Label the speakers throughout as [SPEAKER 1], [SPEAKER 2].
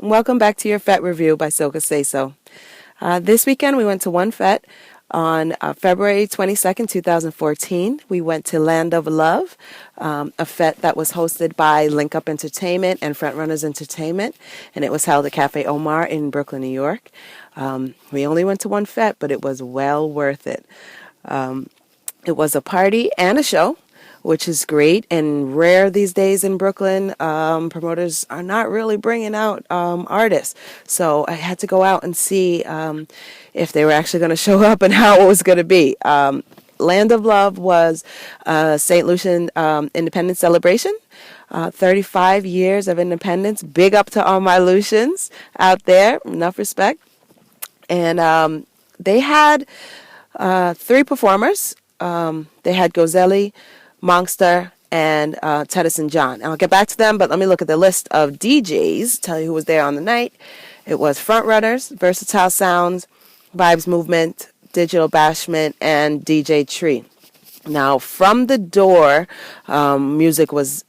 [SPEAKER 1] Welcome back to your Fete review by SocaSaySo. This weekend we went to one Fete on February 22nd, 2014. We went to Land of Love, a Fete that was hosted by Link Up Entertainment and Frontrunners Entertainment, and it was held at Cafe Omar in Brooklyn, New York. We only went to one Fete, but it was well worth it. It was a party and a show, which is great and rare these days in Brooklyn. Promoters are not really bringing out artists. So I had to go out and see if they were actually going to show up and how it was going to be. Land of Love was St. Lucian Independence Celebration. 35 years of independence. Big up to all my Lucians out there. Enough respect. And they had 3 performers. They had Gozilay, Mongstar, and Teddyson John. I'll get back to them, but let me look at the list of DJs, tell you who was there on the night. It was Frontrunners, Versatile Sounds, Vibes Movement, Digital Bashment, and DJ Tree. Now, from the door, music was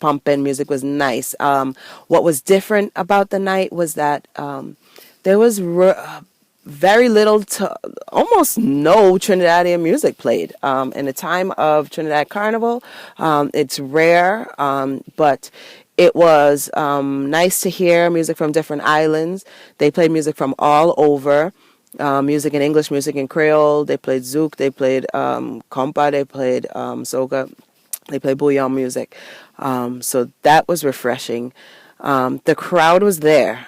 [SPEAKER 1] pumping, music was nice. What was different about the night was that there was very little to almost no Trinidadian music played. In the time of Trinidad Carnival, it's rare, but it was nice to hear music from different islands. They played music from all over, music in English, music in Creole. They played Zouk, they played compa, they played soca, they played bouillon music. So that was refreshing. The crowd was there.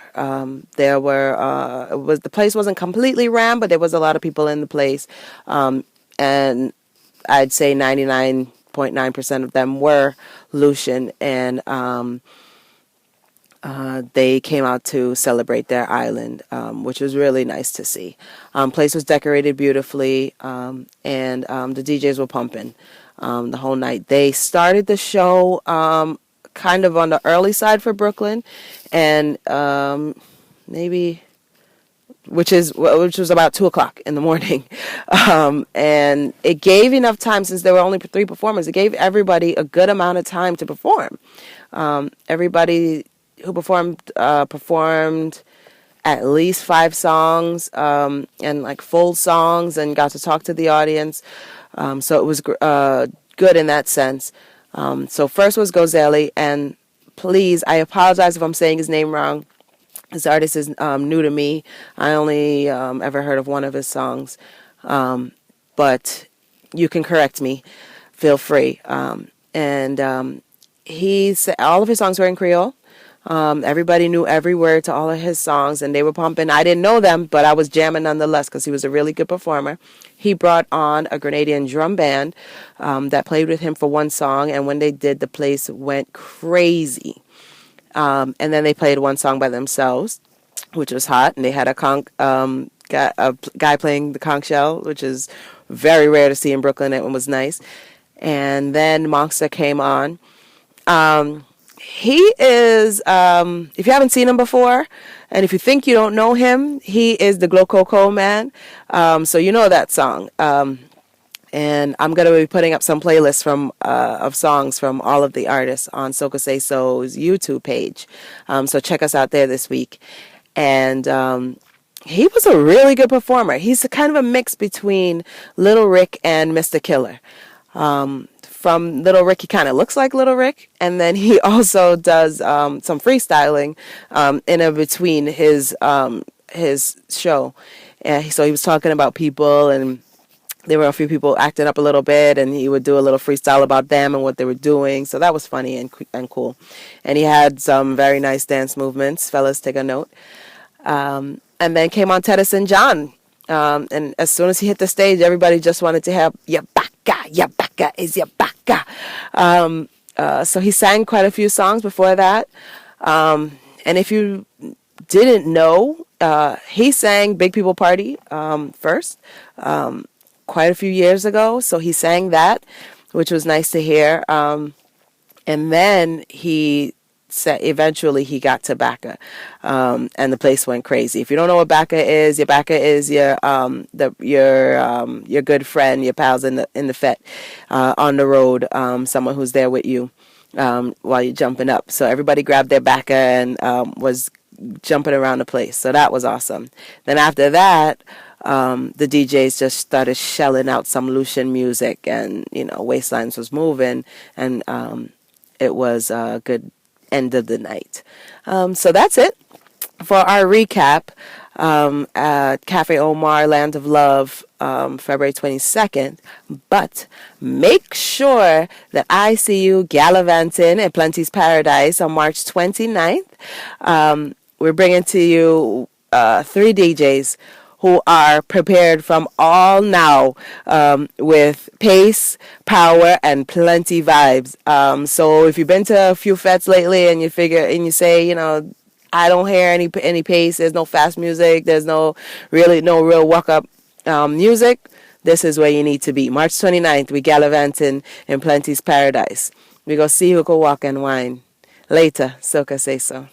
[SPEAKER 1] There were the place wasn't completely rammed, but there was a lot of people in the place, and I'd say 99.9% of them were Lucian, and they came out to celebrate their island, which was really nice to see. Place was decorated beautifully, and the DJs were pumping the whole night. They started the show kind of on the early side for Brooklyn, and which was about 2:00 in the morning, and it gave enough time, since there were only 3 performers. It gave everybody a good amount of time to perform. Everybody who performed at least 5 songs, and like full songs, and got to talk to the audience. So it was good in that sense. So first was Gozilay, and please, I apologize if I'm saying his name wrong. This artist is new to me. I only ever heard of one of his songs, but you can correct me. Feel free. And all of his songs were in Creole. Everybody knew every word to all of his songs, and they were pumping. I didn't know them, but I was jamming nonetheless because he was a really good performer. He brought on a Grenadian drum band that played with him for one song, and when they did, the place went crazy. And then they played one song by themselves, which was hot, and they had a guy playing the conch shell, which is very rare to see in Brooklyn. It was nice. And then Mongstar came on. He is, if you haven't seen him before, and if you think you don't know him, he is the Glow Coco man. So you know that song. And I'm going to be putting up some playlists of songs from all of the artists on SocaSaySo's YouTube page. So check us out there this week. And he was a really good performer. He's kind of a mix between Little Rick and Mr. Killer. From Little Rick, he kind of looks like Little Rick, and then he also does some freestyling in between his show. And so he was talking about people, and there were a few people acting up a little bit, and he would do a little freestyle about them and what they were doing. So that was funny and cool. And he had some very nice dance movements. Fellas, take a note. And then came on Teddyson John. And as soon as he hit the stage, everybody just wanted to have your baka is your baka. So he sang quite a few songs before that. And if you didn't know, he sang Big People Party first, quite a few years ago. So he sang that, which was nice to hear. And then eventually he got to Baka, and the place went crazy. If you don't know what Baka is your good friend, your pals in the Fete, on the road, someone who's there with you while you're jumping up. So everybody grabbed their Baka and was jumping around the place. So that was awesome. Then after that, the DJs just started shelling out some Lucian music, and Waistlines was moving, and it was a good end of the night. So that's it for our recap at Cafe Omar, Land of Love, February 22nd. But make sure that I see you gallivanting at Plenty's Paradise on March 29th. We're bringing to you 3 DJs who are prepared from all now with pace, power, and plenty vibes. So if you've been to a few fetes lately and you say, I don't hear any pace, there's no fast music, there's no real walk up music, this is where you need to be. March 29th, we gallivanting in Plenty's Paradise. We go see who can walk and wine. Later, SocaSaySo.